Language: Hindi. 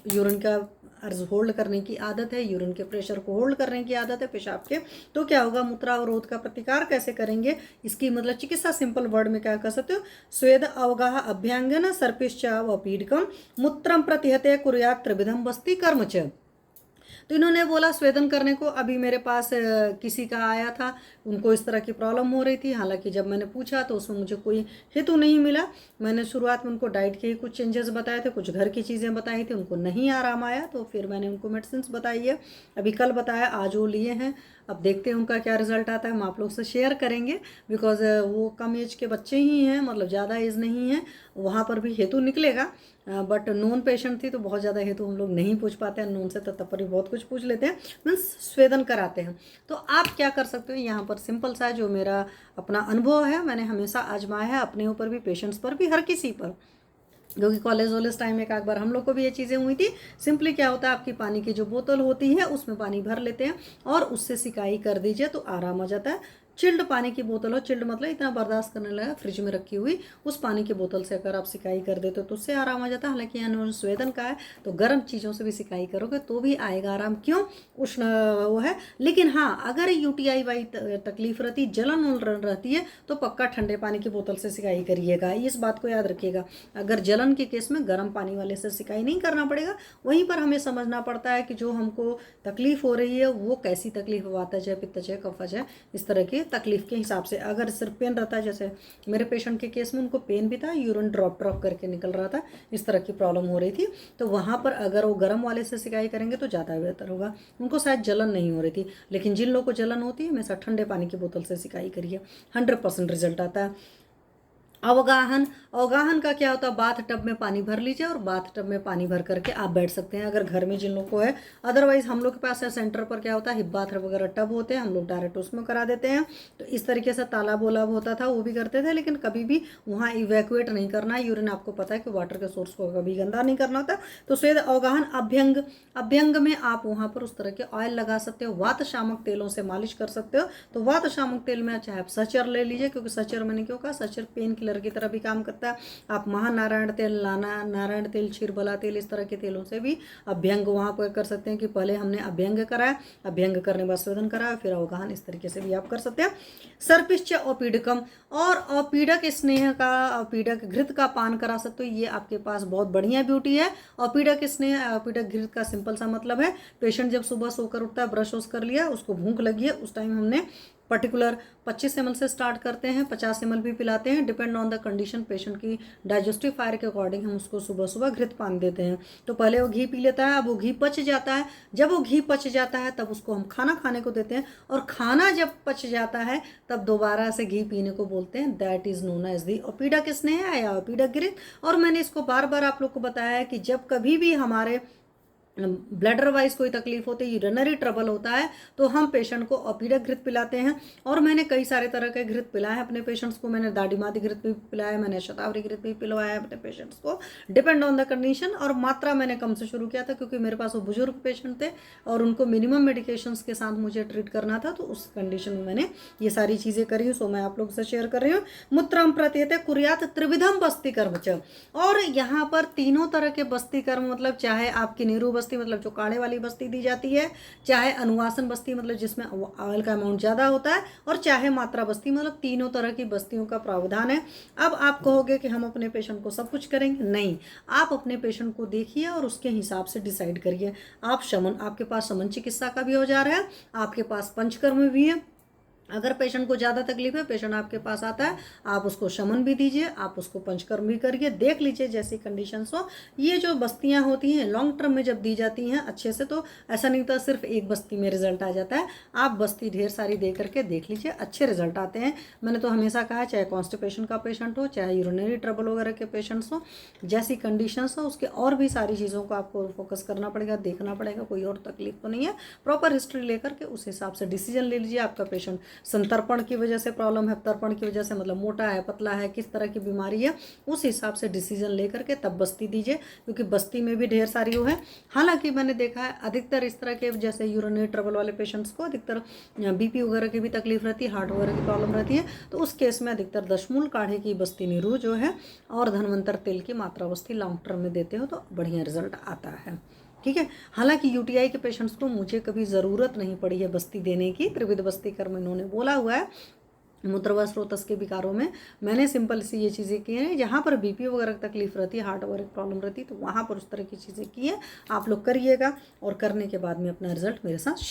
यूरिन का अर्ज होल्ड करने की आदत है, यूरिन के प्रेशर को होल्ड करने की आदत है पेशाब के, तो क्या होगा, मूत्रावरोध का प्रतिकार कैसे करेंगे, इसकी मतलब चिकित्सा सिंपल वर्ड में क्या कर सकते हो, स्वेद अवगाह अभ्यंगन सर्पिश्च पीडकम मूत्रम प्रतिहते कुर्यात् त्रिविधम वस्ति कर्म च। तो इन्होंने बोला स्वेदन करने को। अभी मेरे पास किसी का आया था, उनको इस तरह की प्रॉब्लम हो रही थी, हालांकि जब मैंने पूछा तो उसमें मुझे कोई हेतु नहीं मिला। मैंने शुरुआत में उनको डाइट के ही कुछ चेंजेस बताए थे, कुछ घर की चीज़ें बताई थी, उनको नहीं आराम आया, तो फिर मैंने उनको मेडिसिन बताई है। अभी कल बताया, आज वो लिए हैं, अब देखते हैं उनका क्या रिजल्ट आता है, हम आप लोग से शेयर करेंगे। बिकॉज वो कम एज के बच्चे ही हैं, मतलब ज़्यादा एज नहीं है, वहाँ पर भी हेतु निकलेगा। बट नॉन पेशेंट थी तो बहुत ज़्यादा हेतु हम लोग नहीं पूछ पाते हैं, नॉन से तो तब पर भी बहुत कुछ पूछ लेते हैं, मीन्स स्वेदन कराते हैं। तो आप क्या कर सकते हो, यहाँ पर सिंपल सा जो मेरा अपना अनुभव है, मैंने हमेशा आजमाया है अपने ऊपर भी, पेशेंट्स पर भी, हर किसी पर, क्योंकि कॉलेज वॉलेज टाइम में एक बार हम लोग को भी ये चीज़ें हुई थी। सिंपली क्या होता है, आपकी पानी की जो बोतल होती है उसमें पानी भर लेते हैं और उससे सिकाई कर दीजिए तो आराम आ जाता है। चिल्ड पानी की बोतल हो, चिल्ड मतलब इतना बर्दाश्त करने लगा, फ्रिज में रखी हुई उस पानी की बोतल से अगर आप सिकाई कर देते हो तो उससे आराम आ जाता है। हालांकि यहाँ स्वेदन का है तो गर्म चीज़ों से भी सिकाई करोगे तो भी आएगा आराम, क्यों, उष्ण वो है। लेकिन हाँ, अगर यूटीआई वाई तकलीफ रहती, जलन रहती है, तो पक्का ठंडे पानी की बोतल से सिकाई करिएगा, इस बात को याद रखिएगा। अगर जलन के केस में गर्म पानी वाले से सिकाई नहीं करना पड़ेगा। वहीं पर हमें समझना पड़ता है कि जो हमको तकलीफ हो रही है वो कैसी तकलीफ, वातज है, पित्तज है, कफज है, इस तरह की तकलीफ के हिसाब से। अगर सिर्फ पेन रहता है, जैसे मेरे पेशेंट के केस में उनको पेन भी था, यूरिन ड्रॉप ड्रॉप करके निकल रहा था, इस तरह की प्रॉब्लम हो रही थी, तो वहाँ पर अगर वो गर्म वाले से सिकाई करेंगे तो ज़्यादा बेहतर होगा। उनको शायद जलन नहीं हो रही थी, लेकिन जिन लोगों को जलन होती है हमेशा ठंडे पानी की बोतल से सिकाई करिए, 100% रिजल्ट आता है। अवगाहन, अवगाहन का क्या होता है, बाथ टब में पानी भर लीजिए और बाथ टब में पानी भर करके आप बैठ सकते हैं, अगर घर में जिन लोग को है। अदरवाइज हम लोग के पास है सेंटर पर क्या होता है, हिप बाथ वगैरह टब होते हैं, हम लोग डायरेक्ट उसमें करा देते हैं। तो इस तरीके से तालाब ओलाब होता था वो भी करते थे, लेकिन कभी भी वहाँ इवैक्यूएट नहीं करना है यूरिन। आपको पता है कि वाटर के सोर्स को कभी गंदा नहीं करना होता। तो स्वेद अवगाहन अभ्यंग, अभ्यंग में आप वहाँ पर उस तरह के ऑयल लगा सकते हो, वात शामक तेलों से मालिश कर सकते हो। तो वात शामक तेल में चाहे आप सचर ले लीजिए, क्योंकि सचर मैंने क्यों कहा, सचर पेन किलर की तरह भी काम करता है। आप महानारायण तेल, नारायण तेल, क्षीरबला तेल, इस तरह के तेलों से भी अभ्यंग वहाँ पर कर सकते हैं कि पहले हमने अभ्यंग कराया, अभ्यंग करने के बाद स्वेदन कराया, फिर अवगाहन, इस तरीके से भी आप कर सकते हैं। सर्पिश्च औपीडकम, और औपीडक स्नेह का, औपीडक घृत का पान करा सकते हो, ये आपके पास बहुत बढ़िया ब्यूटी है। औपीडक स्नेह, औपीडक घृत का सिंपल सा मतलब है, पेशेंट जब सुबह सोकर उठता है, ब्रश वश कर लिया, उसको भूख लगी है, उस टाइम हमने पर्टिकुलर 25 ml से स्टार्ट करते हैं, 50 ml भी पिलाते हैं, depend on the condition, patient की डाइजेस्टिव फायर के अकॉर्डिंग हम उसको सुबह सुबह घृत पान देते हैं। तो पहले वो घी पी लेता है, अब वो घी पच जाता है, जब वो घी पच जाता है तब उसको हम खाना खाने को देते हैं, और खाना जब पच जाता है तब दोबारा से घी पीने को बोलते हैं। That is known as the औपीडक स्नेह या औपीडक घृत। और मैंने इसको बार बार आप लोग को बताया है कि जब कभी भी हमारे ब्लडर वाइज कोई तकलीफ होती है, यूरिनरी ट्रबल होता है, तो हम पेशेंट को औपीडक घृत पिलाते हैं। और मैंने कई सारे तरह के घृत पिलाए हैं अपने पेशेंट्स को, मैंने दाढ़ीमाती घृत भी पिलाया, मैंने शतावरी घृत भी पिलवाया है अपने पेशेंट्स को, डिपेंड ऑन द कंडीशन। और मात्रा मैंने कम से शुरू किया था, क्योंकि मेरे पास वो बुजुर्ग पेशेंट थे और उनको मिनिमम मेडिकेशंस के साथ मुझे ट्रीट करना था, तो उस कंडीशन में मैंने ये सारी चीज़ें करी हूँ, सो मैं आप लोग से शेयर कर रही हूँ। मूत्रम प्रत्येते कुर्यात त्रिविधम बस्ती कर्म च। और यहाँ पर तीनों तरह के बस्ती कर्म, मतलब चाहे आपकी नीरू बस्ती, मतलब जो काढ़े वाली बस्ती दी जाती है, चाहे अनुवासन बस्ती, मतलब जिसमें ऑयल का अमाउंट ज़्यादा होता है, और चाहे मात्रा बस्ती, मतलब तीनों तरह की बस्तियों का प्रावधान है। अब आप कहोगे कि हम अपने पेशेंट को सब कुछ करेंगे, नहीं, आप अपने पेशेंट को देखिए और उसके हिसाब से डिसाइड करिए। आप शमन, आपके पास शमन चिकित्सा का भी औजार है, आपके पास पंचकर्म भी है। अगर पेशेंट को ज़्यादा तकलीफ है, पेशेंट आपके पास आता है, आप उसको शमन भी दीजिए, आप उसको पंचकर्म भी करिए, देख लीजिए जैसी कंडीशंस हो। ये जो बस्तियां होती हैं लॉन्ग टर्म में जब दी जाती हैं अच्छे से, तो ऐसा नहीं होता सिर्फ एक बस्ती में रिजल्ट आ जाता है, आप बस्ती ढेर सारी दे करके देख लीजिए, अच्छे रिजल्ट आते हैं। मैंने तो हमेशा कहा, चाहे कॉन्स्टिपेशन का पेशेंट हो, चाहे यूरिनरी ट्रबल वगैरह के पेशेंट्स हो, जैसी कंडीशंस हो उसके और भी सारी चीज़ों को आपको फोकस करना पड़ेगा, देखना पड़ेगा, कोई और तकलीफ तो नहीं है। प्रॉपर हिस्ट्री लेकर के उस हिसाब से डिसीजन ले लीजिए, आपका पेशेंट संतर्पण की वजह से प्रॉब्लम है, तर्पण की वजह से मतलब मोटा है, पतला है, किस तरह की बीमारी है, उस हिसाब से डिसीजन लेकर के तब बस्ती दीजिए, क्योंकि बस्ती में भी ढेर सारी वो है। हालांकि मैंने देखा है अधिकतर इस तरह के जैसे यूरिनरी ट्रबल वाले पेशेंट्स को अधिकतर बीपी वगैरह की भी तकलीफ रहती है, हार्ट वगैरह की प्रॉब्लम रहती है, तो उस केस में अधिकतर दशमूल काढ़े की बस्ती नीरू जो है और धन्वंतर तेल की मात्रा बस्ती लॉन्ग टर्म में देते हो तो बढ़िया रिजल्ट आता है। ठीक है। हालांकि यूटीआई के पेशेंट्स को मुझे कभी ज़रूरत नहीं पड़ी है बस्ती देने की, त्रिविध बस्ती कर्म इन्होंने बोला हुआ है। मूत्र व स्रोतस के विकारों में मैंने सिंपल सी ये चीज़ें की हैं, जहाँ पर बीपी वगैरह की तकलीफ रहती है, हार्ट वगैरह की प्रॉब्लम रहती है, तो वहाँ पर उस तरह की चीज़ें की है। आप लोग करिएगा और करने के बाद में अपना रिजल्ट मेरे साथ